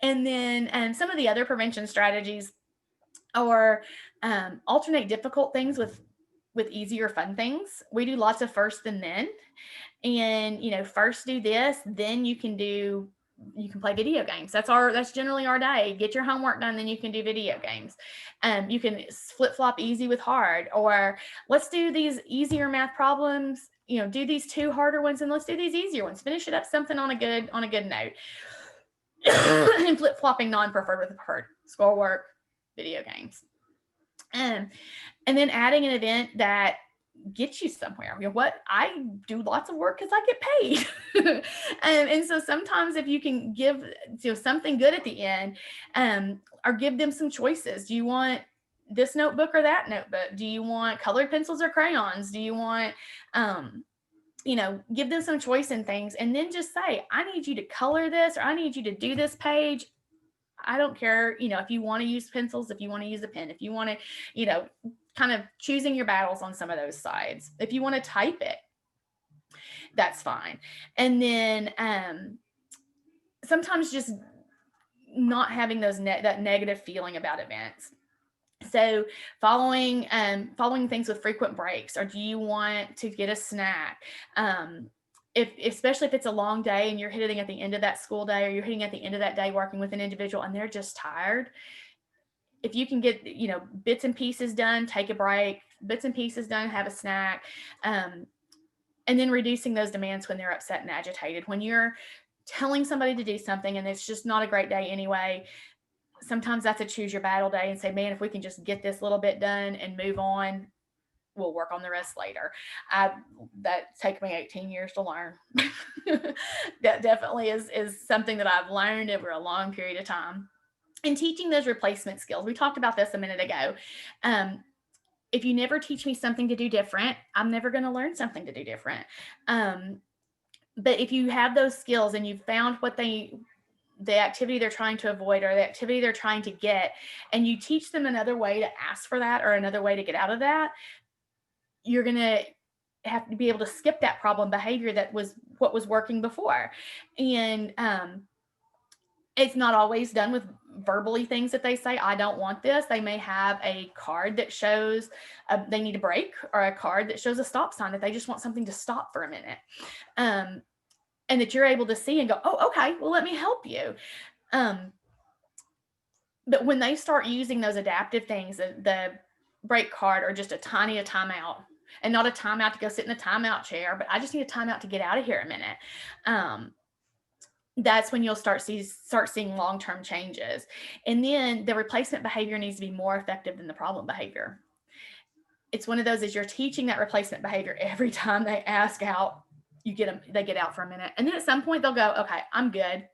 And then some of the other prevention strategies are alternate difficult things with easier fun things. We do lots of first and then. And, first do this, then you can play video games. That's generally our day. Get your homework done, then you can do video games. You can flip-flop easy with hard, or let's do these easier math problems, do these 2 harder ones, and let's do these easier ones. Finish it up something on a good note. And flip-flopping non-preferred with preferred. Schoolwork, video games. And then adding an event that get you somewhere. What I do lots of work because I get paid. And so sometimes if you can give something good at the end, or give them some choices. Do you want this notebook or that notebook? Do you want colored pencils or crayons? Do you want, give them some choice in things, and then just say, I need you to color this, or I need you to do this page. I don't care, if you want to use pencils, if you want to use a pen, if you want to, kind of choosing your battles on some of those sides. If you want to type it, that's fine. And then sometimes just not having that negative feeling about events. So following things with frequent breaks, or do you want to get a snack? Especially if it's a long day and you're hitting at the end of that school day, or you're hitting at the end of that day working with an individual and they're just tired, if you can get, bits and pieces done, take a break, bits and pieces done, have a snack, and then reducing those demands when they're upset and agitated. When you're telling somebody to do something and it's just not a great day anyway, sometimes that's a choose your battle day and say, man, if we can just get this little bit done and move on, we'll work on the rest later. That taken me 18 years to learn. That definitely is something that I've learned over a long period of time. And teaching those replacement skills. We talked about this a minute ago. If you never teach me something to do different, I'm never going to learn something to do different. But if you have those skills and you've found what the activity they're trying to avoid, or the activity they're trying to get, and you teach them another way to ask for that, or another way to get out of that, you're going to have to be able to skip that problem behavior that was what was working before. And it's not always done with verbally things that they say, I don't want this. They may have a card that shows they need a break, or a card that shows a stop sign, that they just want something to stop for a minute. and that you're able to see and go, oh, okay, well, let me help you. But when they start using those adaptive things, the break card or just a timeout, and not a timeout to go sit in the timeout chair, but I just need a timeout to get out of here a minute. That's when you'll start seeing long-term changes. And then the replacement behavior needs to be more effective than the problem behavior. It's one of those, as you're teaching that replacement behavior, every time they ask out, they get out for a minute. And then at some point they'll go, okay, I'm good.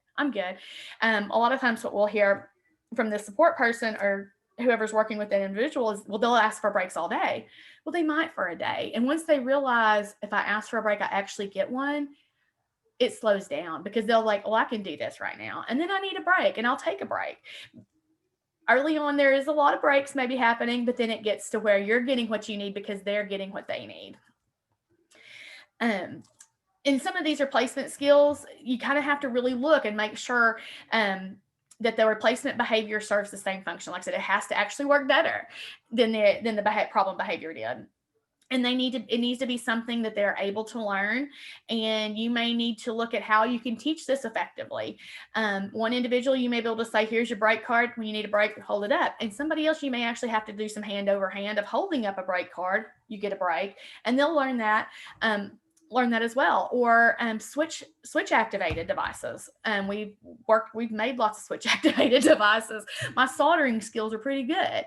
A lot of times what we'll hear from the support person or whoever's working with that individual is, well, they'll ask for breaks all day. Well, they might for a day. And once they realize, if I ask for a break, I actually get one, it slows down, because they'll like, well, I can do this right now. And then I need a break, and I'll take a break. Early on, there is a lot of breaks maybe happening, but then it gets to where you're getting what you need because they're getting what they need. In some of these replacement skills, you kind of have to really look and make sure that the replacement behavior serves the same function. Like I said, it has to actually work better than the problem behavior did. And it needs to be something that they're able to learn. And you may need to look at how you can teach this effectively. One individual, you may be able to say, here's your break card. When you need a break, hold it up. And somebody else, you may actually have to do some hand over hand of holding up a break card. You get a break, and they'll learn that as well. Or switch activated devices. We've made lots of switch activated devices. My soldering skills are pretty good.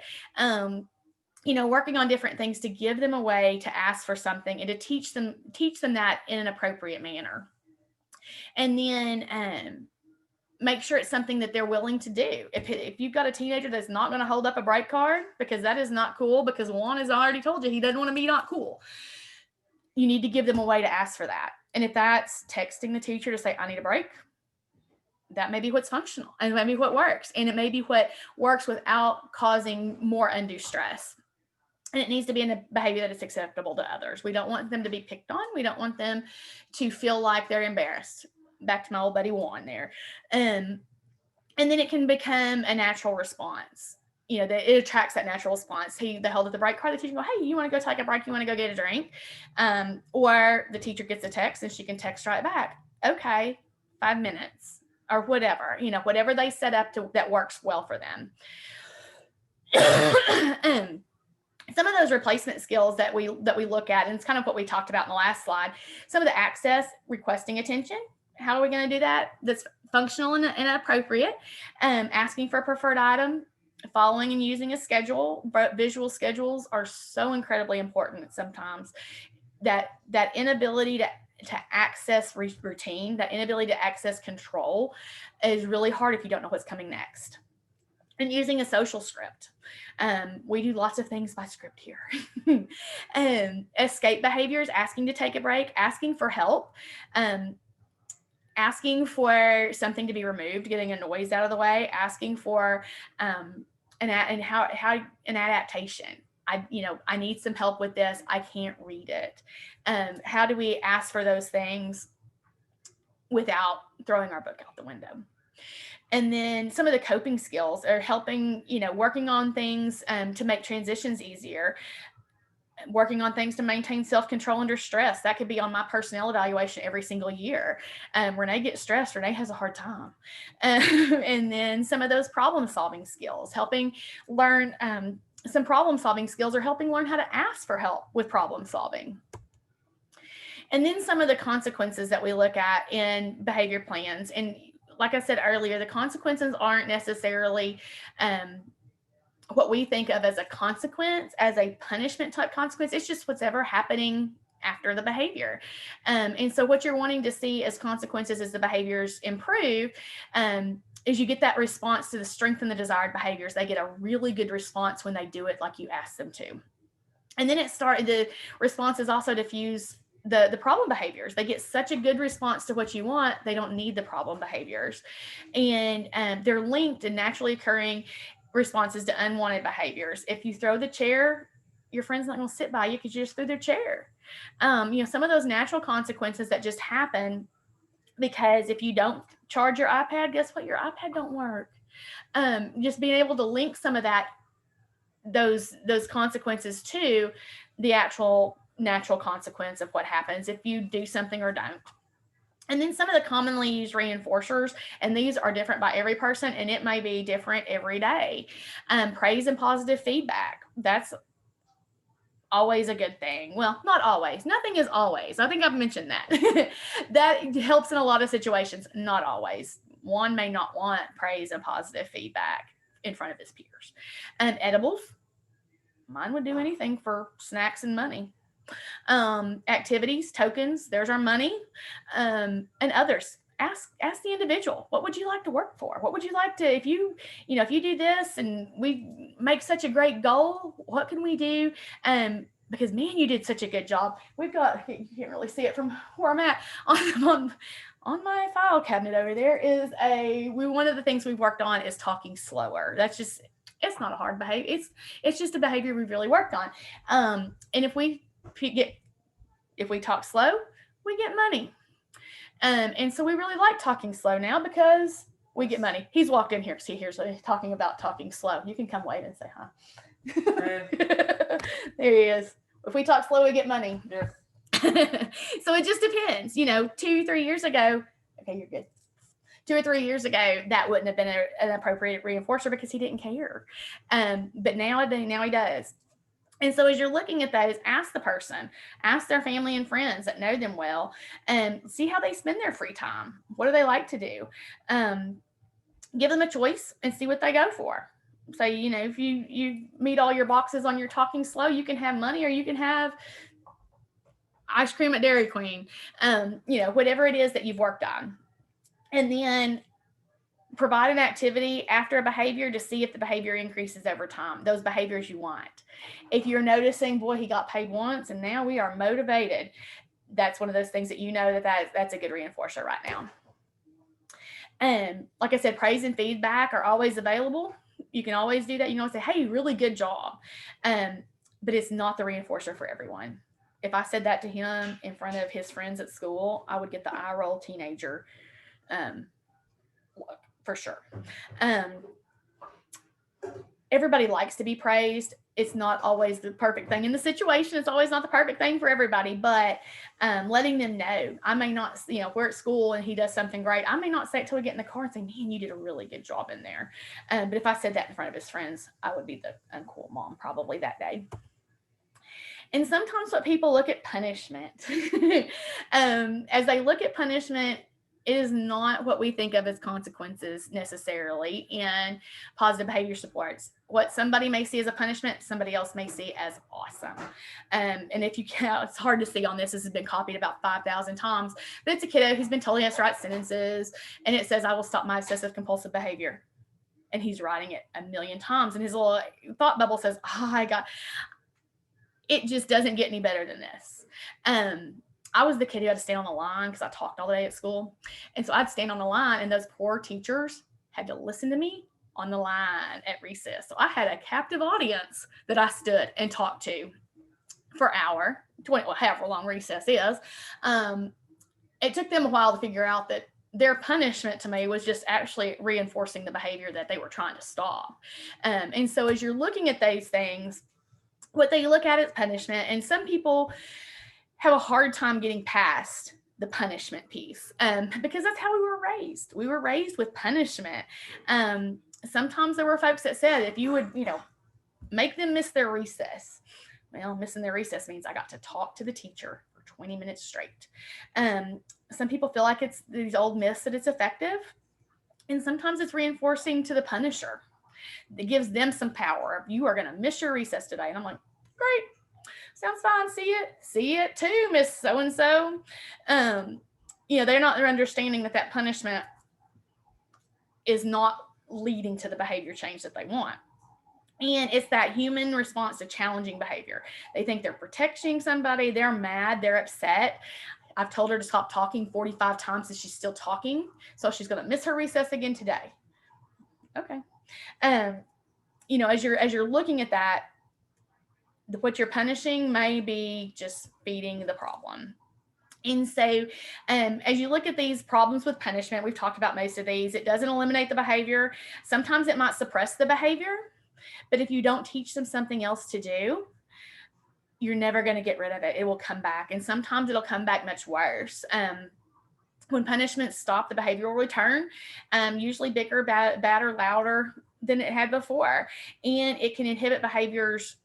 Working on different things to give them a way to ask for something and to teach them that in an appropriate manner. And then make sure it's something that they're willing to do. If you've got a teenager that's not going to hold up a break card, because that is not cool, because Juan has already told you he doesn't want to be not cool, you need to give them a way to ask for that. And if that's texting the teacher to say, I need a break, that may be what's functional, and maybe what works. And it may be what works without causing more undue stress. And it needs to be in a behavior that is acceptable to others. We don't want them to be picked on. We don't want them to feel like they're embarrassed. Back to my old buddy Juan there. And then it can become a natural response. That it attracts that natural response. They held up the break card. The teacher go, hey, you want to go take a break? You want to go get a drink? Or the teacher gets a text and she can text right back. Okay, 5 minutes or whatever. Whatever they set up that works well for them. Some of those replacement skills that we look at, and it's kind of what we talked about in the last slide, some of the access, requesting attention. How are we going to do that? That's functional and appropriate. Asking for a preferred item, following and using a schedule. But visual schedules are so incredibly important sometimes. That inability to access routine, that inability to access control is really hard if you don't know what's coming next. And using a social script. We do lots of things by script here. Escape behaviors, asking to take a break, asking for help, asking for something to be removed, getting a noise out of the way, asking for an adaptation. I need some help with this. I can't read it. How do we ask for those things without throwing our book out the window? And then some of the coping skills are helping, working on things to make transitions easier, working on things to maintain self-control under stress. That could be on my personnel evaluation every single year. Renee gets stressed. Renee has a hard time. And then some of those problem-solving skills, helping learn some problem-solving skills, or helping learn how to ask for help with problem-solving. And then some of the consequences that we look at in behavior plans. And like I said earlier, the consequences aren't necessarily what we think of as a consequence, as a punishment type consequence. It's just what's ever happening after the behavior. And so what you're wanting to see as consequences as the behaviors improve is you get that response to the strength and the desired behaviors. They get a really good response when they do it like you asked them to. And then the response is also diffuse the problem behaviors. They get such a good response to what you want, they don't need the problem behaviors. And they're linked and naturally occurring responses to unwanted behaviors. If you throw the chair, your friend's not going to sit by you because you just threw their chair. Some of those natural consequences that just happen because if you don't charge your iPad, guess what? Your iPad don't work. Just being able to link some of those consequences to the actual natural consequence of what happens if you do something or don't. And then some of the commonly used reinforcers, and these are different by every person, and it may be different every day. Praise and positive feedback. That's always a good thing. Well, not always. Nothing is always. I think I've mentioned that. That helps in a lot of situations. Not always. One may not want praise and positive feedback in front of his peers. Edibles. Mine would do anything for snacks and money. Activities, tokens, there's our money, and others. Ask the individual, what would you like to work for? What would you like to, if you do this and we make such a great goal, what can we do? Because man, you did such a good job. We've got, you can't really see it from where I'm at, on my file cabinet over there is one of the things we've worked on is talking slower. That's just, it's not a hard behavior. It's just a behavior we've really worked on. And if we talk slow, we get money. And so we really like talking slow now because we get money. He's walked in here. See, here's talking about talking slow. You can come wave and say hi. There he is. If we talk slow, we get money. Yes. So it just depends. 2-3 years ago, okay, you're good. 2 or 3 years ago, that wouldn't have been an appropriate reinforcer because he didn't care. But now he does. And so as you're looking at those, ask the person, ask their family and friends that know them well, and see how they spend their free time. What do they like to do? Give them a choice and see what they go for. So, if you meet all your boxes on your talking slow, you can have money or you can have ice cream at Dairy Queen, whatever it is that you've worked on. And then provide an activity after a behavior to see if the behavior increases over time, those behaviors you want. If you're noticing, boy, he got paid once and now we are motivated, that's one of those things that that's a good reinforcer right now. And like I said, praise and feedback are always available. You can always do that. You can say, hey, really good job. But it's not the reinforcer for everyone. If I said that to him in front of his friends at school, I would get the eye roll teenager look for sure. Everybody likes to be praised. It's not always the perfect thing in the situation. It's always not the perfect thing for everybody, but letting them know. I may not, if we're at school and he does something great, I may not say it till we get in the car and say, man, you did a really good job in there. But if I said that in front of his friends, I would be the uncool mom probably that day. And sometimes what people look at punishment, as they look at punishment, it is not what we think of as consequences necessarily in positive behavior supports. What somebody may see as a punishment, somebody else may see as awesome. And if you can, it's hard to see on this. This has been copied about 5,000 times, but it's a kiddo who's been told he has to write sentences, and it says, I will stop my obsessive compulsive behavior. And he's writing it 1,000,000 times. And his little thought bubble says, oh, I got, it just doesn't get any better than this. I was the kid who had to stand on the line because I talked all day at school. And so I'd stand on the line and those poor teachers had to listen to me on the line at recess. So I had a captive audience that I stood and talked to for an hour, 20, however long recess is. It took them a while to figure out that their punishment to me was just actually reinforcing the behavior that they were trying to stop. And so as you're looking at those things, what they look at is punishment. And some people have a hard time getting past the punishment piece because that's how we were raised. We were raised with punishment. Sometimes there were folks that said, if you would, make them miss their recess. Well, missing their recess means I got to talk to the teacher for 20 minutes straight. Some people feel like it's these old myths that it's effective. And sometimes it's reinforcing to the punisher. It gives them some power. You are going to miss your recess today. And I'm like, great. Sounds fine. See it too, Miss So-and-so. They're understanding that punishment is not leading to the behavior change that they want. And it's that human response to challenging behavior. They think they're protecting somebody. They're mad. They're upset. I've told her to stop talking 45 times and she's still talking. So she's going to miss her recess again today. Okay. As you're looking at that, what you're punishing may be just feeding the problem. And so as you look at these problems with punishment, we've talked about most of these, it doesn't eliminate the behavior. Sometimes it might suppress the behavior, but if you don't teach them something else to do, you're never going to get rid of it. It will come back. And sometimes it'll come back much worse. when punishments stop, the behavior will return, usually bigger, badder, louder than it had before. And it can inhibit behaviors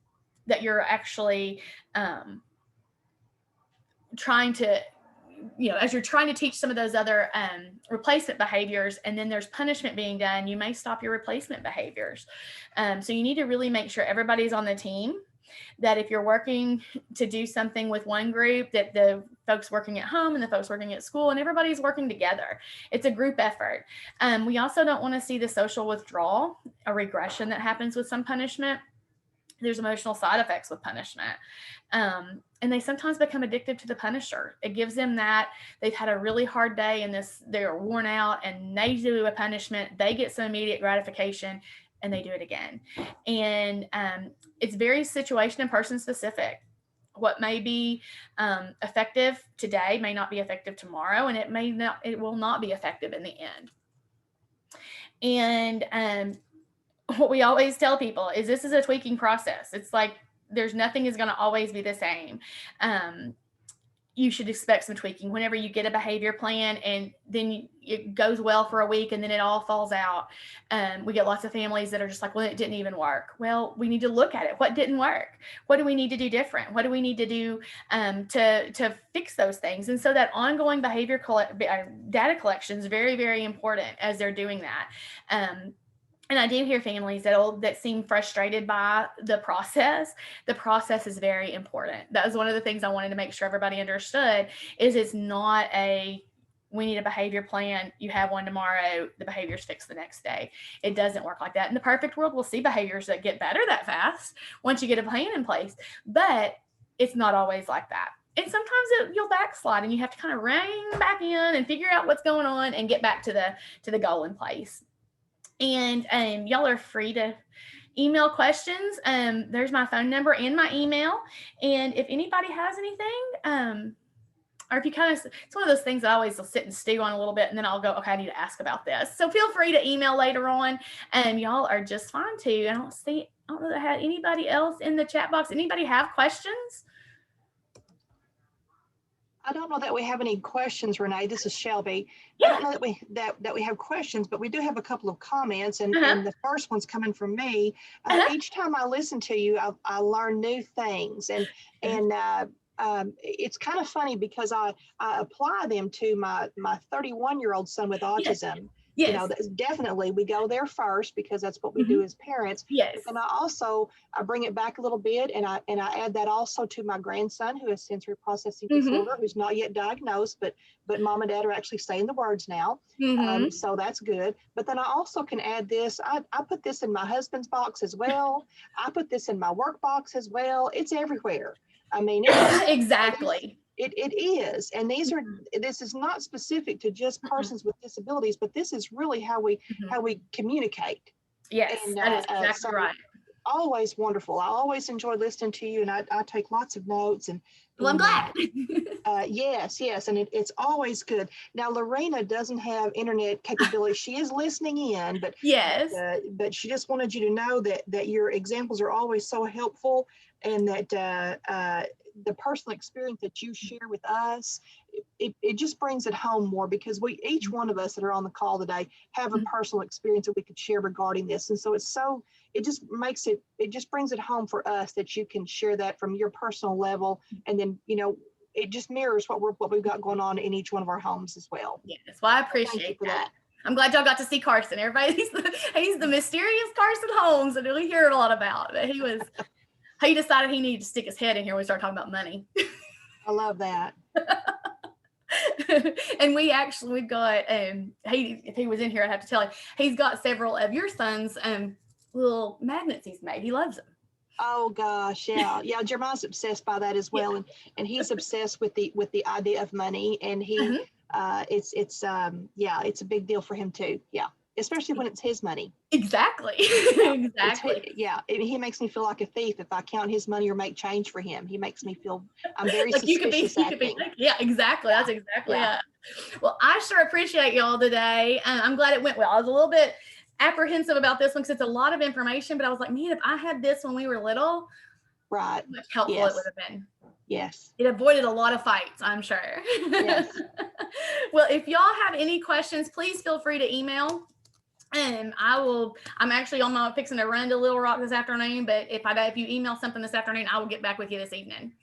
that you're actually trying to, as you're trying to teach some of those other replacement behaviors, and then there's punishment being done, you may stop your replacement behaviors. So you need to really make sure everybody's on the team, that if you're working to do something with one group, that the folks working at home and the folks working at school and everybody's working together. It's a group effort. We also don't want to see the social withdrawal, a regression that happens with some punishment. There's emotional side effects with punishment. And they sometimes become addicted to the punisher. It gives them that they've had a really hard day and they're worn out, and they do a punishment, they get some immediate gratification, and they do it again. And it's very situation and person specific. What may be effective today may not be effective tomorrow, and it will not be effective in the end. And what we always tell people is this is a tweaking process. It's like nothing is going to always be the same. You should expect some tweaking whenever you get a behavior plan, and then it goes well for a week and then it all falls out. We get lots of families that are just like, well, it didn't even work. Well, we need to look at it. What didn't work? What do we need to do different? What do we need to do to fix those things? And so that ongoing behavior data collection is very, very important as they're doing that. And I do hear families that seem frustrated by the process. The process is very important. That was one of the things I wanted to make sure everybody understood, is it's not we need a behavior plan. You have one tomorrow, the behavior's fixed the next day. It doesn't work like that. In the perfect world, we'll see behaviors that get better that fast once you get a plan in place, but it's not always like that. And sometimes you'll backslide and you have to kind of rein back in and figure out what's going on and get back to the goal in place. And y'all are free to email questions. There's my phone number and my email. And if anybody has anything, or if you it's one of those things I always will sit and stew on a little bit, and then I'll go, okay, I need to ask about this. So feel free to email later on. Y'all are just fine too. I don't know that I had anybody else in the chat box. Anybody have questions? I don't know that we have any questions, Renee. This is Shelby. Yeah. I don't know that we have questions, but we do have a couple of comments, and the first one's coming from me. Each time I listen to you, I learn new things, and it's kind of funny because I apply them to my 31-year-old son with autism. Yes. You know, definitely we go there first because that's what we do as parents. Yes. And I bring it back a little bit, and I add that also to my grandson who has sensory processing disorder, who's not yet diagnosed, but mom and dad are actually saying the words now. So that's good. But then I also can add this. I put this in my husband's box as well. I put this in my work box as well. It's everywhere. I mean, exactly. It is. And this is not specific to just persons with disabilities, but this is really how we communicate. Yes, and, that is exactly right. Always wonderful. I always enjoy listening to you, and I take lots of notes. Well, I'm glad. Yes. And it's always good. Now, Lorena doesn't have internet capability. She is listening in, but yes, but she just wanted you to know that your examples are always so helpful, and that the personal experience that you share with us, it just brings it home more, because each one of us that are on the call today have a personal experience that we could share regarding this. And so it just brings it home for us that you can share that from your personal level. And then, it just mirrors what we've got going on in each one of our homes as well. Yes. Well, I appreciate that. I'm glad y'all got to see Carson. Everybody, he's the mysterious Carson Holmes that we hear a lot about. He decided he needed to stick his head in here when we started talking about money. I love that. And we've got, if he was in here, I'd have to tell him, he's got several of your son's little magnets he's made. He loves them. Oh gosh, yeah. Jeremiah's obsessed by that as well. And he's obsessed with the idea of money, and he, it's a big deal for him too. Yeah. Especially when it's his money. Exactly. He makes me feel like a thief if I count his money or make change for him. He makes me feel I'm very like suspicious. Yeah, exactly. That's exactly it. Well, I sure appreciate y'all today. I'm glad it went well. I was a little bit apprehensive about this one because it's a lot of information, but I was like, man, if I had this when we were little, right, how much helpful it would have been. Yes. It avoided a lot of fights, I'm sure. Yes. Well, if y'all have any questions, please feel free to email. And I'm actually on my fixing to run to Little Rock this afternoon, but if you email something this afternoon, I will get back with you this evening.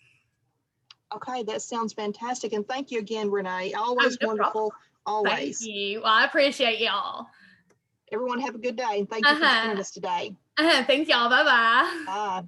Okay, that sounds fantastic. And thank you again, Renee. Always no wonderful. Thank Always. you. Well, I appreciate y'all. Everyone have a good day. And thank you for joining us today. Thanks y'all. Bye-bye. Bye.